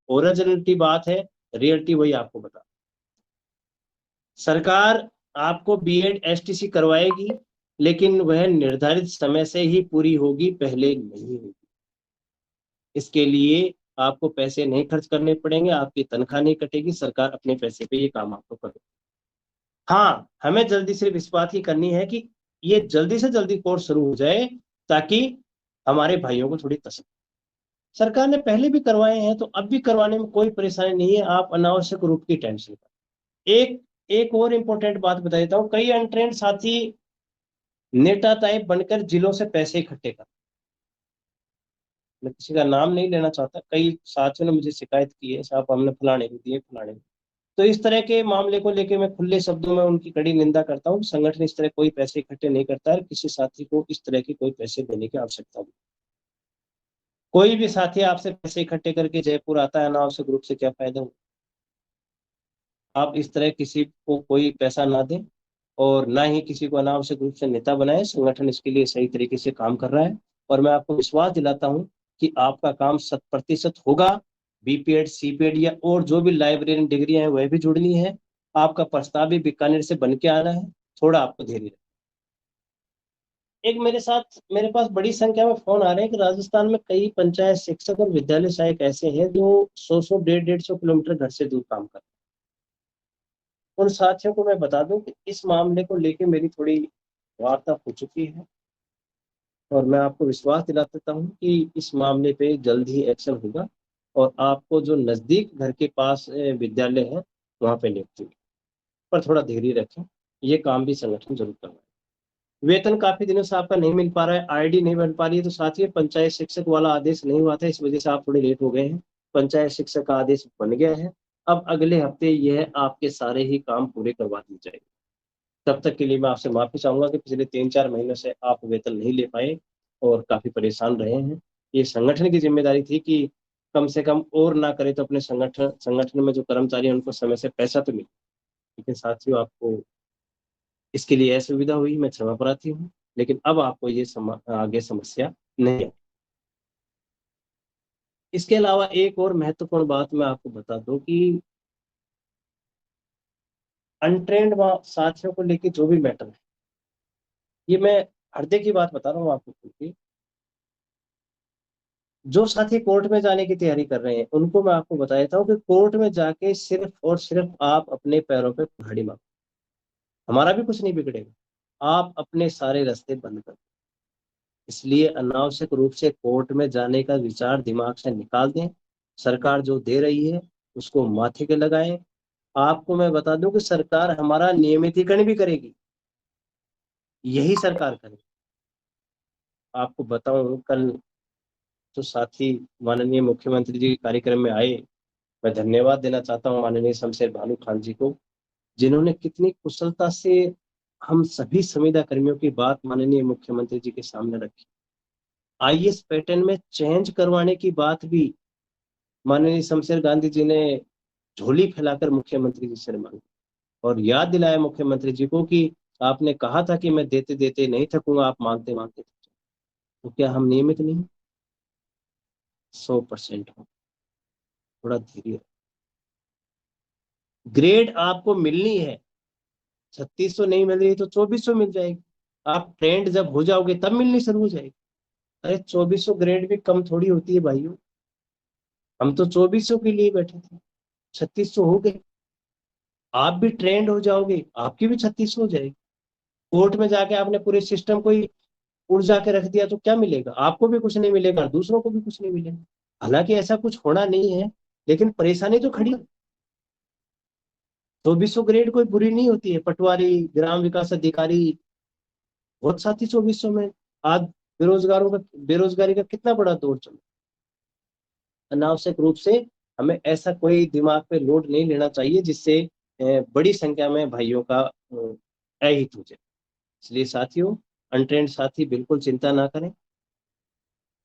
Originality बात है, reality वही आपको बता। सरकार आपको बीएड एसटीसी करवाएगी, लेकिन वह निर्धारित समय से ही पूरी होगी, पहले नहीं होगी। इसके लिए आपको पैसे नहीं खर्च करने पड़ेंगे, आपकी तनख्वाह नहीं कटेगी, सरकार अपने पैसे पे ये काम आपको करेगी। हाँ, हमें जल्दी सिर्फ इस बात की करनी है कि ये जल्दी से जल्दी कोर्स शुरू हो जाए, ताकि हमारे भाइयों को थोड़ी तसल्ली। सरकार ने पहले भी करवाए हैं, तो अब भी करवाने में कोई परेशानी नहीं है, आप अनावश्यक रूप की टेंशन करें। एक और इम्पोर्टेंट बात बता देता हूँ, कई अनट्रेंड साथी नेता टाइप बनकर जिलों से पैसे इकट्ठे कर, मैं किसी का नाम नहीं लेना चाहता, कई साथियों ने मुझे शिकायत की है, साहब हमने फलाने को दिए, फलाने को। तो इस तरह के मामले को लेकर मैं खुले शब्दों में उनकी कड़ी निंदा करता हूँ। संगठन इस तरह कोई पैसे इकट्ठे नहीं करता है, किसी साथी को इस तरह की कोई पैसे देने की आवश्यकता नहीं। कोई भी साथी आपसे पैसे इकट्ठे करके जयपुर आता है अनावश्यक रूप से, क्या फायदा हो। आप इस तरह किसी को कोई पैसा ना दें, और ना ही किसी को अनावश्यक रूप से नेता बनाए। संगठन इसके लिए सही तरीके से काम कर रहा है, और मैं आपको विश्वास दिलाता हूं कि आपका काम 100% होगा। बीपीएड, सीपीएड या और जो भी लाइब्रेरी डिग्रियां हैं वह भी जुड़नी है। आपका प्रस्ताव भी बीकानेर से बन के आना है, थोड़ा आपको धैर्य रखें। एक मेरे पास बड़ी संख्या में फोन आ रहे हैं कि राजस्थान में कई पंचायत शिक्षक और विद्यालय सहायक ऐसे हैं जो 100 150 किलोमीटर घर से दूर काम कर रहे हैं। उन साथियों को मैं बता दूं कि इस मामले को लेकर मेरी थोड़ी वार्ता हो चुकी है, और मैं आपको विश्वास दिला देता हूँ कि इस मामले पे जल्द ही एक्शन होगा, और आपको जो नजदीक घर के पास विद्यालय है वहां पे नियुक्ति होगी। पर थोड़ा धैर्य रखें, ये काम भी संगठन जरूर करवाए। वेतन काफी दिनों से आपका नहीं मिल पा रहा है, आईडी नहीं बन पा रही है, तो साथियों पंचायत शिक्षक वाला आदेश नहीं हुआ था, इस वजह से आप थोड़े लेट हो गए हैं। पंचायत शिक्षक का आदेश बन गया है, अब अगले हफ्ते यह आपके सारे ही काम पूरे करवा दिए जाएंगे। तब तक के लिए मैं आपसे माफी चाहूंगा कि पिछले 3 4 महीनों से आप वेतन नहीं ले पाए और काफी परेशान रहे हैं। ये संगठन की जिम्मेदारी थी कि कम से कम और ना करे तो अपने संगठन में जो कर्मचारी हैं उनको समय से पैसा तो मिले। लेकिन साथियों, आपको इसके लिए असुविधा हुई, मैं क्षमा प्रार्थी हूँ, लेकिन अब आपको ये आगे समस्या नहीं है। इसके अलावा एक और महत्वपूर्ण बात मैं आपको बता दूं कि अनट्रेंड साथियों को लेके जो भी मैटर है, ये मैं हृदय की बात बता रहा हूँ आपको, क्योंकि जो साथी कोर्ट में जाने की तैयारी कर रहे हैं उनको मैं आपको बता देता हूँ कि कोर्ट में जाके सिर्फ और सिर्फ आप अपने पैरों पे कुल्हाड़ी मारो, हमारा भी कुछ नहीं बिगड़ेगा। आप अपने सारे रास्ते बंद कर, इसलिए अनावश्यक रूप से कोर्ट में जाने का विचार दिमाग से निकाल दें। सरकार जो दे रही है उसको माथे के लगाएं। आपको मैं बता दूं कि सरकार हमारा नियमितीकरण भी करेगी, यही सरकार करेगी। आपको बताऊं, कल जो साथी माननीय मुख्यमंत्री जी के कार्यक्रम में आए, मैं धन्यवाद देना चाहता हूं माननीय शमशेर भानू खान जी को, जिन्होंने कितनी कुशलता से हम सभी संविदा कर्मियों की बात माननीय मुख्यमंत्री जी के सामने रखी। आईएएस पैटर्न में चेंज करवाने की बात भी माननीय शमशेर गांधी जी ने झोली फैलाकर मुख्यमंत्री जी से मांगी, और याद दिलाया मुख्यमंत्री जी को कि आपने कहा था कि मैं देते देते नहीं थकूंगा, आप मांगते मांगते थक जाओ। तो क्या हम नियमित नहीं? 100% हो, थोड़ा धीरे। ग्रेड आपको मिलनी है, 3600 नहीं मिल रही तो 2400 मिल जाएगी। आप ट्रेंड जब हो जाओगे तब मिलनी शुरू हो जाएगी। अरे 2400 ग्रेड भी कम थोड़ी होती है भाइयों, हम तो 2400 के लिए बैठे थे, 3600 हो गए। आप भी ट्रेंड हो जाओगे, आपकी भी 3600 हो जाएगी। कोर्ट में जाके आपने पूरे सिस्टम को ही उड़ के रख दिया तो क्या मिलेगा? आपको भी कुछ नहीं मिलेगा और दूसरों को भी कुछ नहीं मिलेगा। हालांकि ऐसा कुछ होना नहीं है, लेकिन परेशानी तो खड़ी। 2400 ग्रेड कोई बुरी नहीं होती है, पटवारी, ग्राम विकास अधिकारी, बहुत साथी 2400 में। आज बेरोजगारी का कितना बड़ा दौर चल रहा है। अनावश्यक रूप से हमें ऐसा कोई दिमाग पे लोड नहीं लेना चाहिए जिससे बड़ी संख्या में भाइयों का अहित हो जाए। इसलिए साथियों, अनट्रेंड साथी बिल्कुल चिंता ना करें।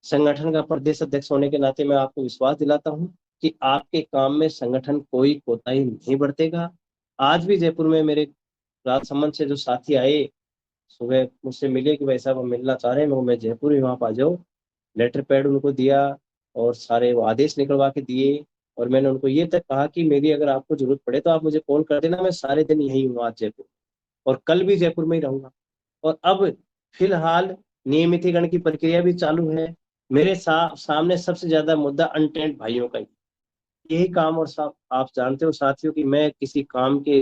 संगठन का प्रदेश अध्यक्ष होने के नाते मैं आपको विश्वास दिलाता हूं कि आपके काम में संगठन कोई कोताही नहीं बरतेगा। आज भी जयपुर में मेरे राजसमंद से जो साथी आए, सुबह मुझसे मिले कि भाई साहब हम मिलना चाह रहे हैं, मैं जयपुर ही, वहां आ जाओ। लेटर पैड उनको दिया और सारे वो आदेश निकलवा के दिए, और मैंने उनको ये तक कहा कि मेरी अगर आपको जरूरत पड़े तो आप मुझे कॉल कर देना, मैं सारे दिन यहीं हूँ आज जयपुर, और कल भी जयपुर में ही रहूंगा। और अब फिलहाल नियमितीकरण की प्रक्रिया भी चालू है। मेरे सामने सबसे ज्यादा मुद्दा अनटेंट भाइयों का ही, यही काम। और आप जानते हो साथियों कि मैं किसी काम के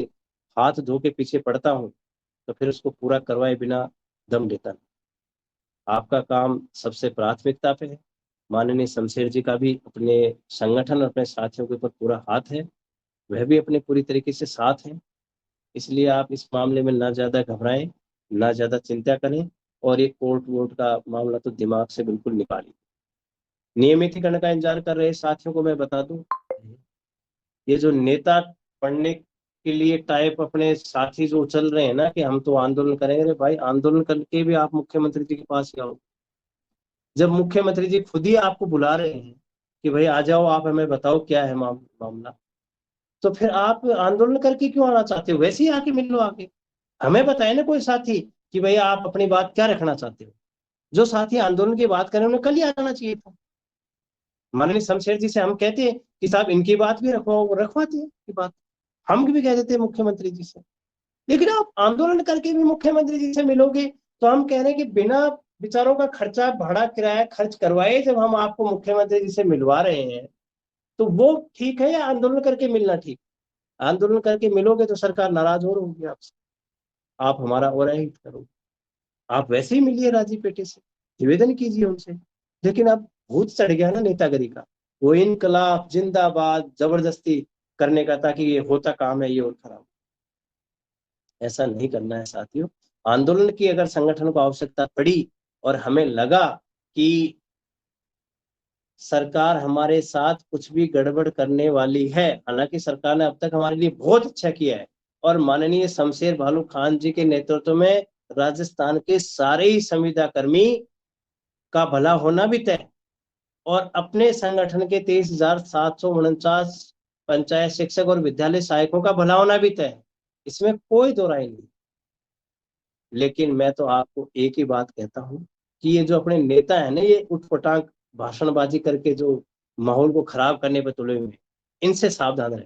हाथ धो के पीछे पड़ता हूँ तो फिर उसको पूरा करवाए बिना दम लेता नहीं। आपका काम सबसे प्राथमिकता पे है। माननीय शमशेर जी का भी अपने संगठन और अपने साथियों के ऊपर पूरा हाथ है, वह भी अपने पूरी तरीके से साथ हैं। इसलिए आप इस मामले में ना ज्यादा घबराएं, ना ज्यादा चिंता करें, और ये कोर्ट वोट का मामला तो दिमाग से बिल्कुल निकालिए। नियमितीकरण का इंतजार कर रहे साथियों को मैं बता दूं, ये जो नेता पढ़ने के लिए टाइप अपने साथी जो चल रहे हैं ना कि हम तो आंदोलन करेंगे, अरे भाई आंदोलन करके भी आप मुख्यमंत्री जी के पास जाओ। जब मुख्यमंत्री जी खुद ही आपको बुला रहे हैं कि भाई आ जाओ, आप हमें बताओ क्या है मामला, तो फिर आप आंदोलन करके क्यों आना चाहते हो? वैसे ही आके मिल लो आके, हमें बताए ना कोई साथी कि भाई आप अपनी बात क्या रखना चाहते हो। जो साथी आंदोलन की बात करें उन्हें कल ही आ जाना चाहिए था। माननीय शमशेर जी से हम कहते हैं कि साहब इनकी बात भी रखवाओ, वो रखवाते हैं की बात। हम भी कह देते हैं मुख्यमंत्री जी से। लेकिन आप आंदोलन करके भी मुख्यमंत्री जी से मिलोगे, तो हम कह रहे हैं कि बिना विचारों का खर्चा भाड़ा किराया खर्च करवाए जब हम आपको मुख्यमंत्री जी से मिलवा रहे हैं, तो वो ठीक है या आंदोलन करके मिलना ठीक? आंदोलन करके मिलोगे तो सरकार नाराज और होगी आपसे, आप हमारा और हित करोगे। आप वैसे ही मिलिए राजीव पेटे से, निवेदन कीजिए उनसे। लेकिन अब भूत चढ़ गया ना नेतागिरी का, वो इनकलाब जिंदाबाद जबरदस्ती करने का, ताकि ये होता काम है ये और खराब। ऐसा नहीं करना है साथियों। आंदोलन की अगर संगठन को आवश्यकता पड़ी और हमें लगा कि सरकार हमारे साथ कुछ भी गड़बड़ करने वाली है, हालांकि सरकार ने अब तक हमारे लिए बहुत अच्छा किया है, और माननीय शमशेर भालू खान जी के नेतृत्व में राजस्थान के सारे ही संविदा कर्मी का भला होना भी तय, और अपने संगठन के 23,749 पंचायत शिक्षक और विद्यालय सहायकों का भला होना भी तय है, इसमें कोई दो राय नहीं। लेकिन मैं तो आपको एक ही बात कहता हूं कि ये जो अपने नेता है ना, ये उठपटांग भाषणबाजी करके जो माहौल को खराब करने पर तुले हुए हैं, इनसे सावधान रहे।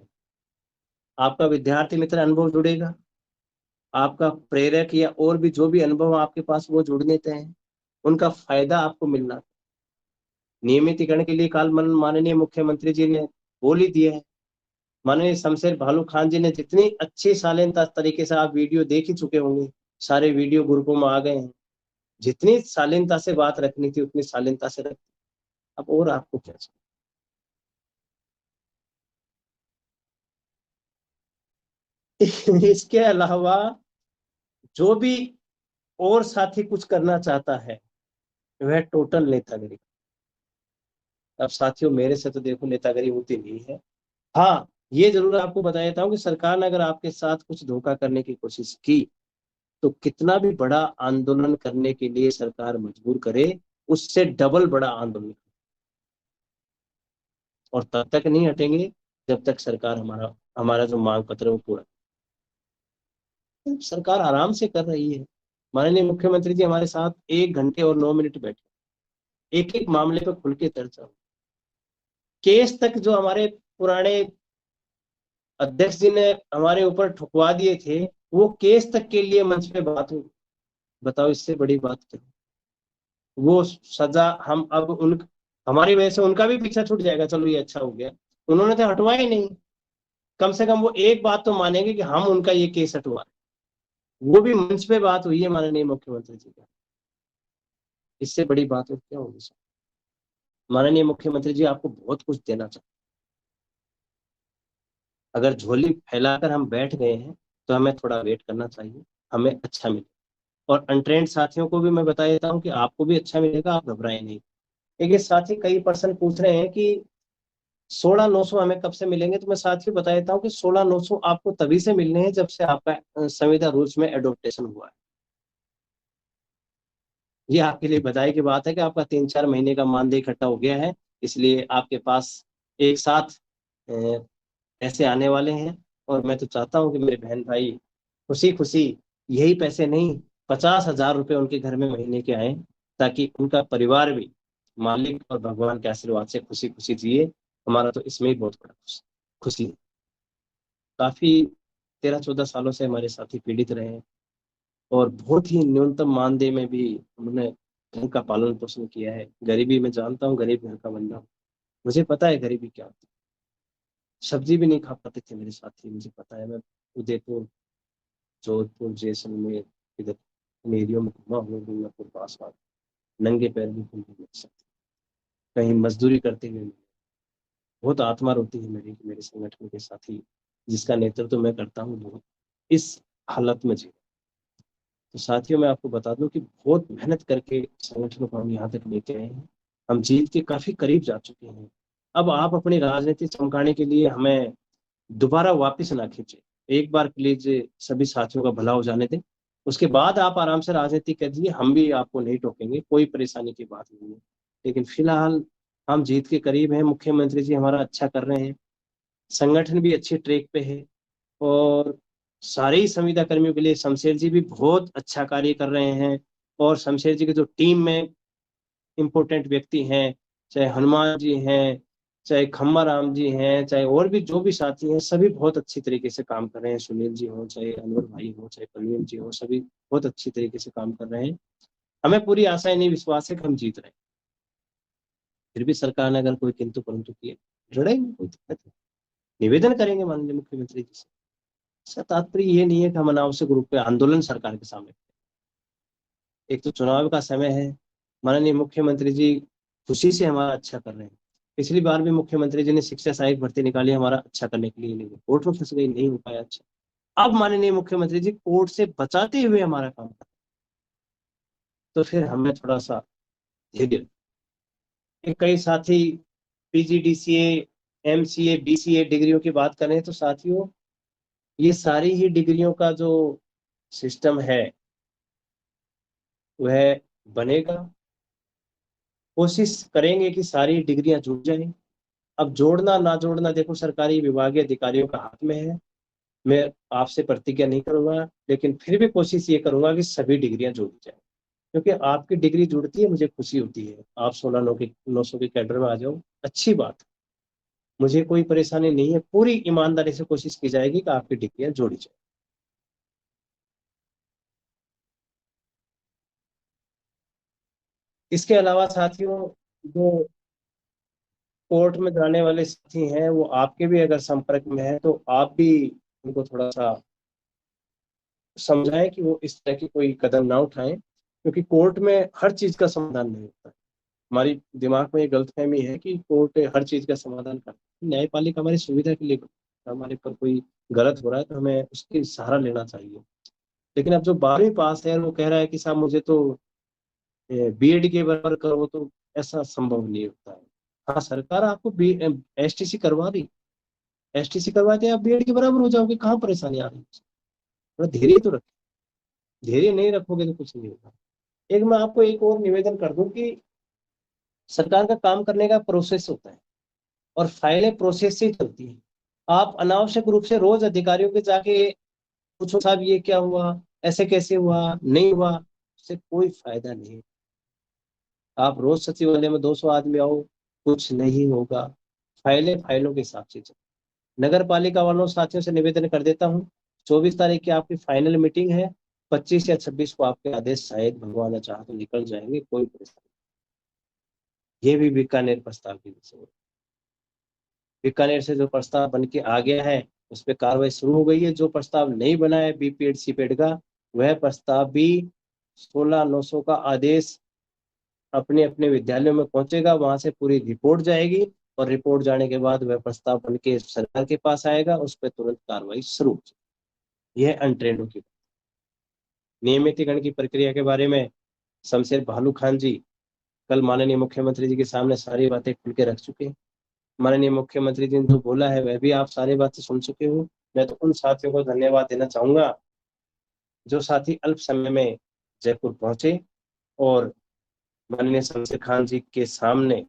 आपका विद्यार्थी मित्र अनुभव जुड़ेगा, आपका प्रेरक या और भी जो भी अनुभव आपके पास वो जुड़ने तय हैं, उनका फायदा आपको मिलना। नियमितीकरण के लिए काल माननीय मुख्यमंत्री जी ने बोल ही दिया है। माननीय शमशेर भालू खान जी ने जितनी अच्छी शालीनता तरीके से, आप वीडियो देख ही चुके होंगे, सारे वीडियो ग्रुपों में आ गए हैं, जितनी शालीनता से बात रखनी थी उतनी शालीनता से रखी। अब और आपको क्या चाहिए? इसके अलावा जो भी और साथी कुछ करना चाहता है, वह टोटल नेतागिरी। अब साथियों मेरे से तो देखो नेतागिरी होती नहीं है। हाँ, ये जरूर आपको बता देता हूँ कि सरकार ने अगर आपके साथ कुछ धोखा करने की कोशिश की, तो कितना भी बड़ा आंदोलन करने के लिए सरकार मजबूर करे, उससे डबल बड़ा आंदोलन, और तब तक नहीं हटेंगे जब तक सरकार हमारा हमारा जो मांग पत्र है वो पूरा। सरकार आराम से कर रही है। माननीय मुख्यमंत्री जी हमारे साथ 1 घंटे और 9 मिनट बैठे, एक एक मामले पर खुल के चर्चा हुई। केस तक जो हमारे पुराने अध्यक्ष जी ने हमारे ऊपर ठुकवा दिए थे, वो केस तक के लिए मंच पे बात हुई। बताओ इससे बड़ी बात क्या? वो सजा हम अब उन हमारी वजह से उनका भी पीछा छूट जाएगा, चलो ये अच्छा हो गया। उन्होंने तो हटवाया ही नहीं। कम से कम वो एक बात तो मानेंगे कि हम उनका ये केस हटवा, वो भी मंच पे बात हुई है माननीय मुख्यमंत्री जी का। इससे बड़ी बात और क्या होगी सर? माननीय मुख्यमंत्री जी आपको बहुत कुछ देना चाहते, अगर झोली फैलाकर हम बैठ गए हैं तो हमें थोड़ा वेट करना चाहिए, हमें अच्छा मिले। और अनट्रेंड साथियों को भी मैं बता देता हूँ कि आपको भी अच्छा मिलेगा, आप घबराएं नहीं। देखिए साथी, कई पर्सन पूछ रहे हैं कि 16,900 हमें कब से मिलेंगे, तो मैं साथियों बता देता हूँ कि 16,900 आपको तभी से मिलने हैं जब से आपका संविदा रूल्स में एडोप्टेशन हुआ है। ये आपके लिए बधाई की बात है कि आपका 3-4 महीने का मानदेय इकट्ठा हो गया है, इसलिए आपके पास एक साथ अ, पैसे आने वाले हैं। और मैं तो चाहता हूँ कि मेरे बहन भाई खुशी खुशी, यही पैसे नहीं, 50,000 रुपये उनके घर में महीने के आए, ताकि उनका परिवार भी मालिक और भगवान के आशीर्वाद से खुशी खुशी जिए। हमारा तो इसमें ही बहुत बड़ा खुशी है। काफी 13-14 सालों से हमारे साथी पीड़ित रहे हैं, और बहुत ही न्यूनतम मानदेय में भी उन्होंने घर का पालन पोषण किया है। गरीबी में जानता हूँ, गरीब घर का बंदा हूँ, मुझे पता है गरीबी क्या होती है। सब्जी भी नहीं खा पाते थे मेरे साथी, मुझे पता है। मैं उदयपुर, जोधपुर, जैसलमेर, इधर इन एरियो में घुमा हुआ, डूंगरपुर पास पास, नंगे पैर भी घूम मिल सकते, कहीं मजदूरी करते हुए मिले। बहुत आत्मा रोती है मेरी कि मेरे संगठन के साथी, जिसका नेतृत्व मैं करता हूँ, वो इस हालत में जी। तो साथियों, मैं आपको बता दूं कि बहुत मेहनत करके संगठन को हम यहाँ तक लेके आए हैं। हम जीत के काफी करीब जा चुके हैं। अब आप अपनी राजनीति चमकाने के लिए हमें दोबारा वापस ना खींचे। एक बार प्लीज सभी साथियों का भला हो जाने दें, उसके बाद आप आराम से राजनीति करिए, हम भी आपको नहीं टोकेंगे, कोई परेशानी की बात नहीं है। लेकिन फिलहाल हम जीत के करीब हैं, मुख्यमंत्री जी हमारा अच्छा कर रहे हैं, संगठन भी अच्छे ट्रैक पे है, और सारे ही संविदा कर्मियों के लिए शमशेर जी भी बहुत अच्छा कार्य कर रहे हैं। और शमशेर जी की जो टीम में इम्पोर्टेंट व्यक्ति हैं, चाहे हनुमान जी हैं, चाहे खम्मा राम जी हैं, चाहे और भी जो भी साथी हैं, सभी बहुत अच्छी तरीके से काम कर रहे हैं। सुनील जी हो, चाहे अनवर भाई हो, चाहे प्रवीण जी हो, सभी बहुत अच्छी तरीके से काम कर रहे हैं। हमें पूरी आशा है, नहीं विश्वास है कि हम जीत रहे हैं। फिर भी सरकार ने अगर कोई किंतु परंतु किए, लड़ेंगे, कोई दिक्कत नहीं, निवेदन करेंगे माननीय मुख्यमंत्री जी से। इसका तात्पर्य ये नहीं है कि हम अनावश्यक रूप से आंदोलन सरकार के सामने। एक तो चुनाव का समय है, माननीय मुख्यमंत्री जी खुशी से हमारा अच्छा कर रहे हैं। पिछली बार भी मुख्यमंत्री जी ने शिक्षा सहायक भर्ती निकाली हमारा अच्छा करने के लिए, लेकिन कोर्ट में फंस गई, नहीं हो पाया अच्छा। अब माननीय मुख्यमंत्री जी कोर्ट से बचाते हुए हमारा काम कर, तो फिर हमें थोड़ा सा धैर्य। कई साथी पीजीडीसीए, एमसीए, बीसीए डिग्रियों की बात करें, तो साथियों ये सारी ही डिग्रियों का जो सिस्टम है वह बनेगा। कोशिश करेंगे कि सारी डिग्रियां जुड़ जाएं। अब जोड़ना ना जोड़ना देखो सरकारी विभागीय अधिकारियों का हाथ में है। मैं आपसे प्रतिज्ञा नहीं करूंगा, लेकिन फिर भी कोशिश ये करूंगा कि सभी डिग्रियां जुड़ जाए, क्योंकि आपकी डिग्री जुड़ती है, मुझे खुशी होती है। आप 16 900 के कैडर में आ जाओ, अच्छी बात, मुझे कोई परेशानी नहीं है। पूरी ईमानदारी से कोशिश की जाएगी कि आपकी डिग्रियां जोड़ी जाए। इसके अलावा साथियों, जो कोर्ट में जाने वाले साथी हैं, वो आपके भी अगर संपर्क में है, तो आप भी उनको थोड़ा सा समझाएं कि वो इस तरह की कोई कदम ना उठाएं, क्योंकि कोर्ट में हर चीज का समाधान नहीं होता है। हमारी दिमाग में ये गलतफहमी है कि कोर्ट हर चीज का समाधान करता है। न्यायपालिका हमारी सुविधा के लिए करता है। हमारे पर कोई गलत हो रहा है तो हमें उसकी सहारा लेना चाहिए। लेकिन अब जो 12वीं पास है, वो कह रहा है कि साहब मुझे तो बीएड के बराबर करो, तो ऐसा संभव नहीं होता है। हाँ, सरकार आपको एसटीसी करवा दी, एसटीसी करवा के आप बीएड के बराबर हो जाओगे, कहाँ परेशानी आ रही है? थोड़ा धैर्य तो रखो, धैर्य नहीं रखोगे तो कुछ नहीं होगा। एक मैं आपको एक और निवेदन कर दूं कि सरकार का काम करने का प्रोसेस होता है, और फाइलें प्रोसेस से ही चलती हैं। आप अनावश्यक रूप से रोज अधिकारियों के जाके पूछो साहब ये क्या हुआ, ऐसे कैसे हुआ, नहीं हुआ, उससे कोई फायदा नहीं। आप रोज सचिवालय में 200 आदमी आओ, कुछ नहीं होगा। फाइलें फाइलों के हिसाब से चल। नगर पालिका वालों साथियों से निवेदन कर देता हूँ, 24 तारीख की आपकी फाइनल मीटिंग है, 25 या 26 को आपके आदेश शायद भगवान चाह तो निकल जाएंगे, कोई परेशानी। ये भी बीकानेर प्रस्ताव की वजह से, बीकानेर से जो प्रस्ताव बन के आ गया है उस पर कार्रवाई शुरू हो गई है। जो प्रस्ताव नहीं बना है बीपीएड सीपेड का, वह प्रस्ताव भी 16 900 का आदेश अपने अपने विद्यालयों में पहुंचेगा, वहां से पूरी रिपोर्ट जाएगी, और रिपोर्ट जाने के बाद वह प्रस्ताव बन के सरकार के पास आएगा, उस पर तुरंत कार्रवाई शुरू हो जाएगी। यह अनट्रेंडों की नियमितीकरण की प्रक्रिया के बारे में शमशेर भालू खान जी कल माननीय मुख्यमंत्री जी के सामने सारी बातें खुल के रख चुके हैं। माननीय मुख्यमंत्री जी ने जो बोला है वह भी आप सारी बातें सुन चुके हो। मैं तो उन साथियों को धन्यवाद देना चाहूंगा जो साथी अल्प समय में जयपुर पहुंचे, और माननीय शमशेर खान जी के सामने,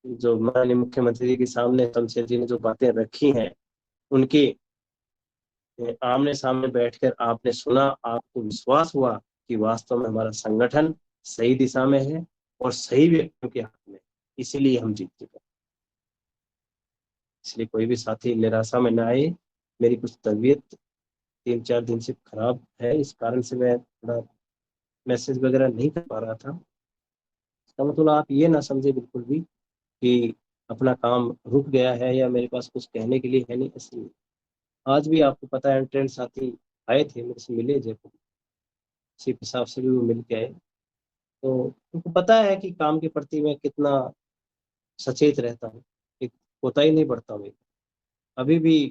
जो माननीय मुख्यमंत्री जी के सामने शमशेर जी ने जो बातें रखी हैं, उनके आमने सामने बैठकर आपने सुना, आपको विश्वास हुआ कि वास्तव में हमारा संगठन सही दिशा में है और सही व्यक्तियों के हाथ में, इसीलिए हम जीत चुके हैं। इसलिए कोई भी साथी निराशा में ना आए। मेरी कुछ तबीयत 3-4 दिन से खराब है, इस कारण से मैं थोड़ा मैसेज वगैरह नहीं कर पा रहा था। इसका मतलब आप ये ना समझे बिल्कुल भी कि अपना काम रुक गया है या मेरे पास कुछ कहने के लिए है नहीं, ऐसे नहीं। आज भी आपको पता है ट्रेंड साथी आए थे, मेरे से मिले जयपुर, इसी हिसाब से भी वो मिल के आए। तो उनको पता है कि काम के प्रति मैं कितना सचेत रहता हूँ, कि कोताही नहीं बरता हूँ। अभी भी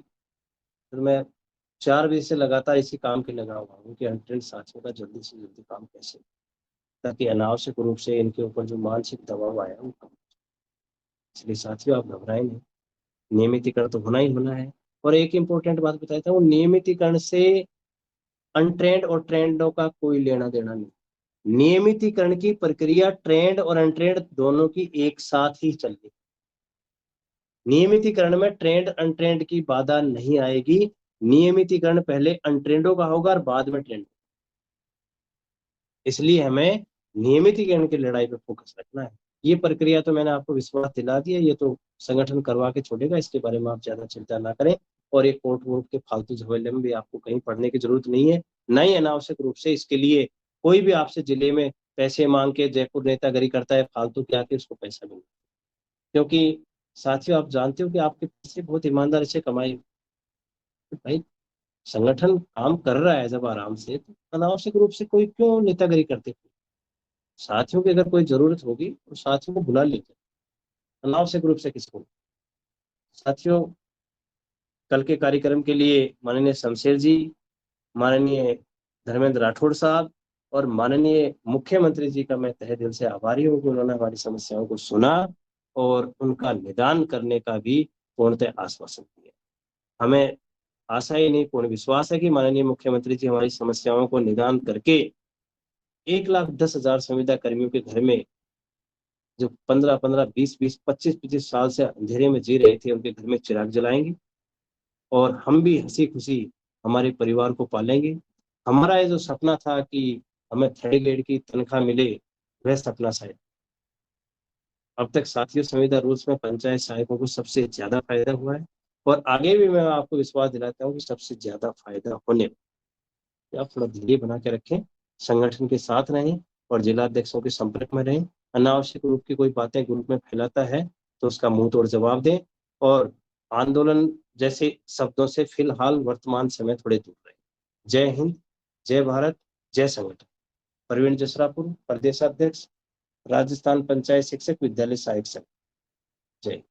फिर मैं 4 बजे से लगातार इसी काम के लगा हुआ हूँ कि ट्रेंड साथियों का जल्दी से जल्दी काम कैसे, ताकि अनावश्यक रूप से इनके ऊपर जो मानसिक दबाव आया वो कम। इसलिए साथियों आप घबराएं नहीं, नियमितीकरण तो होना ही होना है। और एक इम्पोर्टेंट बात बताया था, वो नियमितीकरण से अनट्रेंड और ट्रेंडों का कोई लेना देना नहीं। नियमितीकरण की प्रक्रिया ट्रेंड और अनट्रेंड दोनों की एक साथ ही चलती। नियमितीकरण में ट्रेंड अनट्रेंड की बाधा नहीं आएगी। नियमितीकरण पहले अनट्रेंडों का होगा और बाद में ट्रेंड। इसलिए हमें नियमितीकरण की लड़ाई पे फोकस रखना है। ये प्रक्रिया तो मैंने आपको विश्वास दिला दिया, ये तो संगठन करवा के छोड़ेगा, इसके बारे में आप ज्यादा चिंता ना करें। और ये कोर्ट वोर्ट के फालतू झमेले में भी आपको कहीं पढ़ने की जरूरत नहीं है। न ही अनावश्यक रूप से इसके लिए कोई भी आपसे जिले में पैसे मांग के जयपुर नेतागिरी करता है फालतू के, आके उसको पैसा मिले। क्योंकि साथियों आप जानते हो कि आपके पैसे बहुत ईमानदारी से कमाए। तो भाई संगठन काम कर रहा है जब आराम से, तो अनावश्यक रूप से कोई क्यों नेतागिरी करते। साथियों की अगर कोई जरूरत होगी तो साथियों को बुला लीजिए, अनावश्यक रूप से किसको। साथियों कल के कार्यक्रम के लिए माननीय शमशेर जी, माननीय धर्मेंद्र राठौड़ साहब और माननीय मुख्यमंत्री जी का मैं तहे दिल से आभारी हूँ कि उन्होंने हमारी समस्याओं को सुना और उनका निदान करने का भी पूर्णतः आश्वासन दिया। हमें आशा ही नहीं पूर्ण विश्वास है कि माननीय मुख्यमंत्री जी हमारी समस्याओं को निदान करके 1,10,000 संविदा कर्मियों के घर में, जो 15-15, 20-20, 25-25 साल से अंधेरे में जी रहे थे, उनके घर में चिराग जलाएंगे और हम भी हंसी खुशी हमारे परिवार को पालेंगे। हमारा ये जो सपना था कि हमें थर्ड ग्रेड की तनख्वाह मिले, वह सपना शायद अब तक साथियों संविदा रूल्स में पंचायत सहायकों को सबसे ज्यादा फायदा हुआ है। और आगे भी मैं आपको विश्वास दिलाता हूँ कि सबसे ज्यादा फायदा होने वाला। आप थोड़ा धैर्य बना के रखें, संगठन के साथ रहें और जिलाध्यक्षों के संपर्क में रहें। अनावश्यक रूप की कोई बातें ग्रुप में फैलाता है तो उसका मुंह तोड़ जवाब दें और आंदोलन जैसे शब्दों से फिलहाल वर्तमान समय थोड़े दूर रहें। जय हिंद, जय भारत, जय संगठन। प्रवीण जसरापुर, प्रदेशाध्यक्ष, राजस्थान पंचायत शिक्षक विद्यालय सहायक संघ। जय।